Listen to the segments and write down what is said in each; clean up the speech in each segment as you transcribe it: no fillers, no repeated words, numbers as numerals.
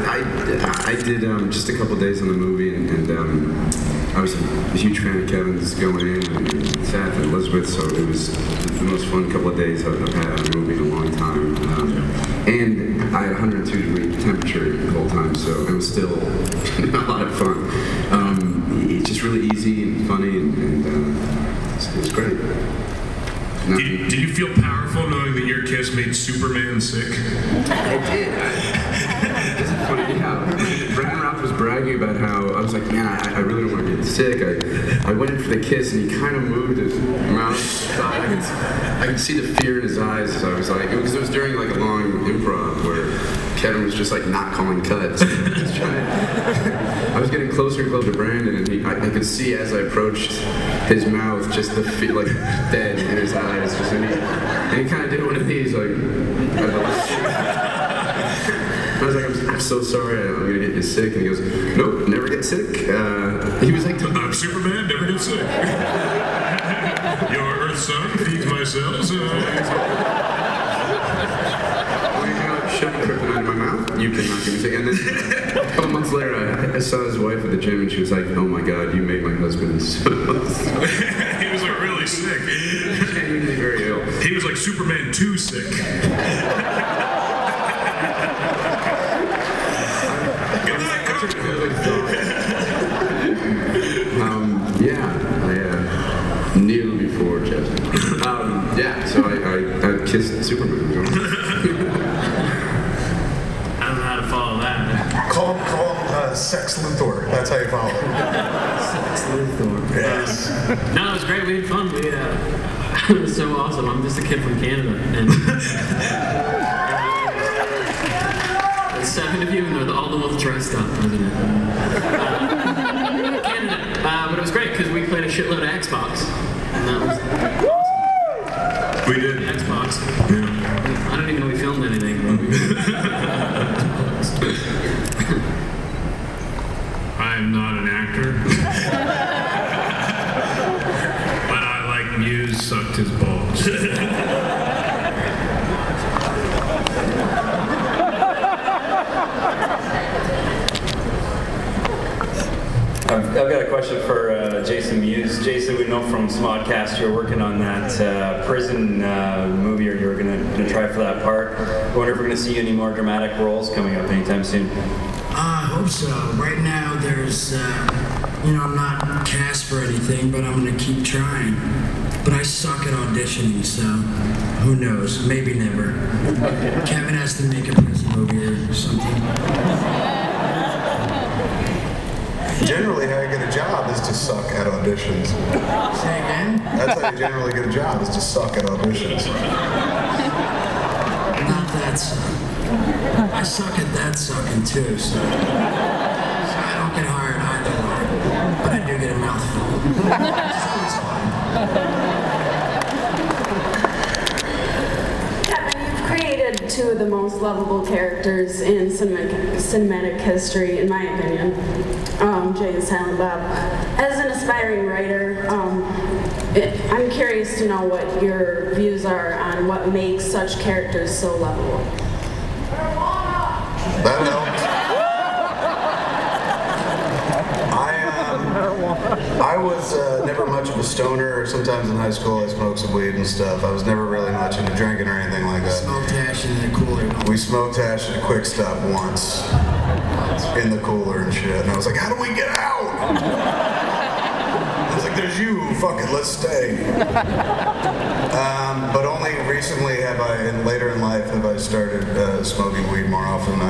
I did just a couple days on the movie, and I was a huge fan of Kevin's going in, and Seth and Elizabeth, so it was the most fun couple of days I've had on a movie in a long time. And I had 102-degree temperature the whole time, so it was still a lot of fun. It's just really easy and funny, and it was great. Did you feel powerful knowing that your kiss made Superman sick? I did. Isn't it funny? Yeah. Brandon Routh was bragging about how I was like, man, I really don't want to get sick. I went in for the kiss, and he kind of moved his mouth. I could see the fear in his eyes. So I was like, because it was during like a long improv where Kevin was just like not calling cuts. I was getting closer and closer to Brandon, and I could see as I approached his mouth just the feel like dead in his eyes. Just, and he kind of did one of these like. I was like, I'm so sorry, I'm gonna get you sick. And he goes, nope, never get sick. He was like, I'm Superman, never get sick. Your Earth sun feeds my cells. Shove kryptonite in my mouth, you cannot get me sick. And then a couple months later, I saw his wife at the gym, and she was like, oh my God, you made my husband so He was like really sick. Genuinely very ill. He was like Superman 2 sick. I knew before Chester. Yeah, so I kissed Superman. I don't know how to follow that. Call him Sex Luthor. That's how you follow him. Sex Luthor. Yes. No, it was great. We had fun. It was so awesome. I'm just a kid from Canada, and there's 7 of you, and they're all the ones dressed up. Canada. But it was great because we played a shitload of Xbox, and that was awesome. We did. Xbox. Yeah. I don't even know we filmed anything. I am not an actor. But I like Muse sucked his balls. I've got a question for Jason Mewes. Jason, we know from Smodcast you're working on that prison movie, or you're going to try for that part. I wonder if we're going to see any more dramatic roles coming up anytime soon. I hope so. Right now there's, I'm not cast for anything, but I'm going to keep trying. But I suck at auditioning, so who knows? Maybe never. Kevin has to make a prison movie or something. Generally, how you get a job is to suck at auditions. Say again? That's how you generally get a job, is to suck at auditions. Not that suck. I suck at that sucking too, so I don't get hired either way. But I do get a mouthful. So it's fine. Kevin, you've created 2 of the most lovable characters in cinematic history, in my opinion. Jay and Silent Bob. As an aspiring writer, I'm curious to know what your views are on what makes such characters so lovable. That helps. I was never much of a stoner. Sometimes in high school I smoked some weed and stuff. I was never really much into drinking or anything like that. Smoked hash in the cooler. We smoked hash at a Quick Stop once. In the cooler and shit. And I was like, how do we get out? I was like, there's you. Fuck it, let's stay. But only recently have I, and later in life, have I started smoking weed more often.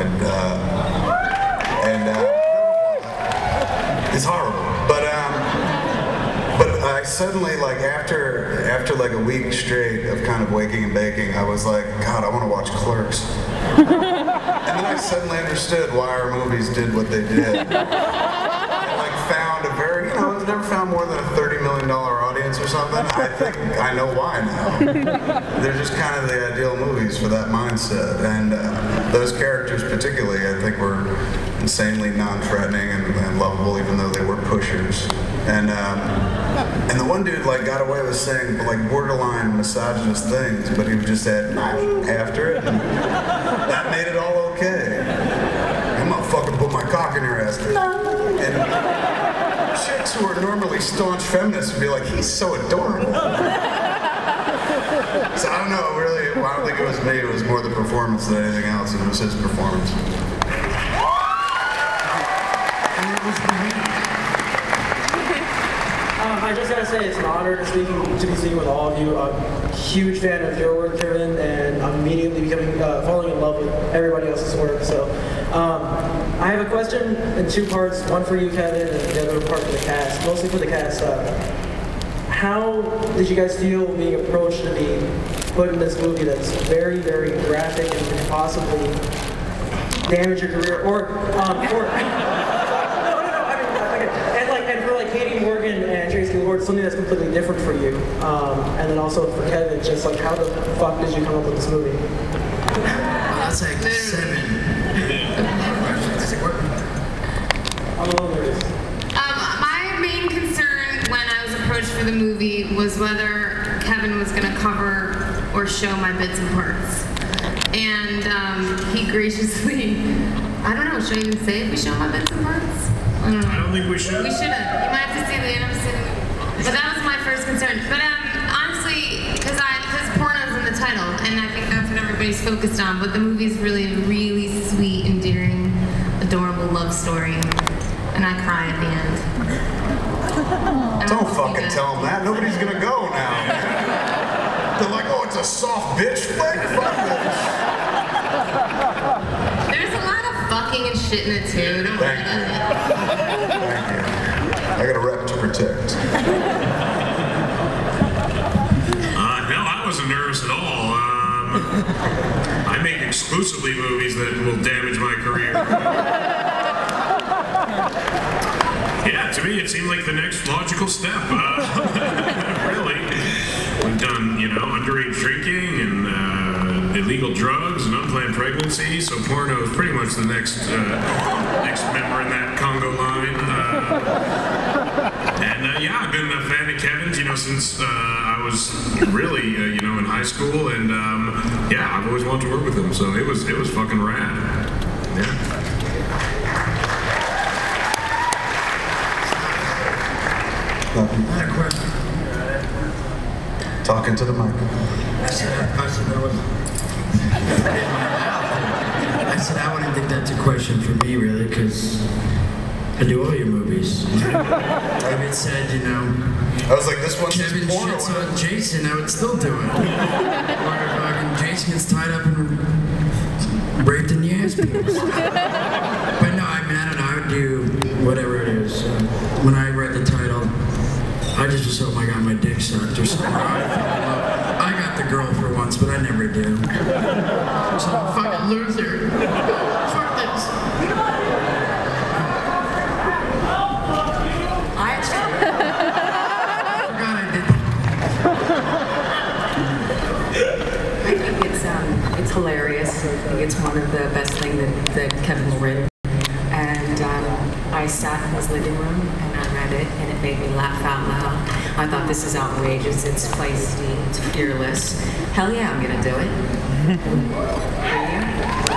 It's horrible. But I suddenly, like, after like a week straight of kind of waking and baking, I was like, God, I want to watch Clerks. And then I suddenly understood why our movies did what they did. I like found a very, it's never found more than a $30 million audience or something. I think I know why now. They're just kind of the ideal movies for that mindset. And those characters particularly, I think, were insanely non-threatening and lovable, even though they were pushers. And the one dude like got away with saying like borderline misogynist things, but he would just add after it, and that made it all okay. You my cock in your ass. No. And chicks who are normally staunch feminists would be like, he's so adorable. So I don't know, really, I don't think it was me. It was more the performance than anything else. It was his performance. I just gotta say, it's an honor to be speaking with all of you. I'm a huge fan of your work, Kevin, and I'm immediately falling in love with everybody else's work. So, I have a question in two parts. One for you, Kevin, and the other part for the cast. Mostly for the cast. How did you guys feel being approached to be put in this movie that's very, very graphic and could possibly damage your career, Katie Morgan and Tracy Lord, something that's completely different for you. And then also for Kevin, just like how the fuck did you come up with this movie? That's like 7. I'm a little nervous. My main concern when I was approached for the movie was whether Kevin was going to cover or show my bits and parts. And he graciously, I don't know, should I even say if we show my bits and parts? I don't know. I don't think we should. We shouldn't. You might have to see the end of the movie. But that was my first concern. But honestly, because porno's in the title, and I think that's what everybody's focused on. But the movie's really, really sweet, endearing, adorable love story, and I cry at the end. Don't fucking tell them that. Nobody's gonna go now. They're like, oh, it's a soft bitch flick. Fuck this. There's a lot of fucking and shit in it too. Don't worry about it. Thank you. I got a rep to protect. No, I wasn't nervous at all. I make exclusively movies that will damage my career. Yeah, to me it seemed like the next logical step. Really. We've done, underage drinking and illegal drugs and unplanned pregnancy, so porno is pretty much the next member in that Congo line. Yeah, I've been a fan of Kevin's, since I was really, in high school, and yeah, I've always wanted to work with him, so it was fucking rad. Yeah. I had a question. Talking to the mic. I said I wouldn't think that's a question for me, really, because I do all your movies. David said, I was like, this one's Kevin porno. shits on Jason, I would still do it. Or Jason gets tied up and raped in the ass beats. But no, I don't know, I would do whatever it is. When I read the title, I just assumed I got my dick sucked or something. I got the girl for once, but I never do. So fucking loser. Fuck this. I forgot I did. I think it's hilarious. I think it's one of the best things that Kevin's written. And I sat in his living room and I read it, and it made me laugh out loud. I thought, this is outrageous, it's feisty, it's fearless. Hell yeah, I'm gonna do it.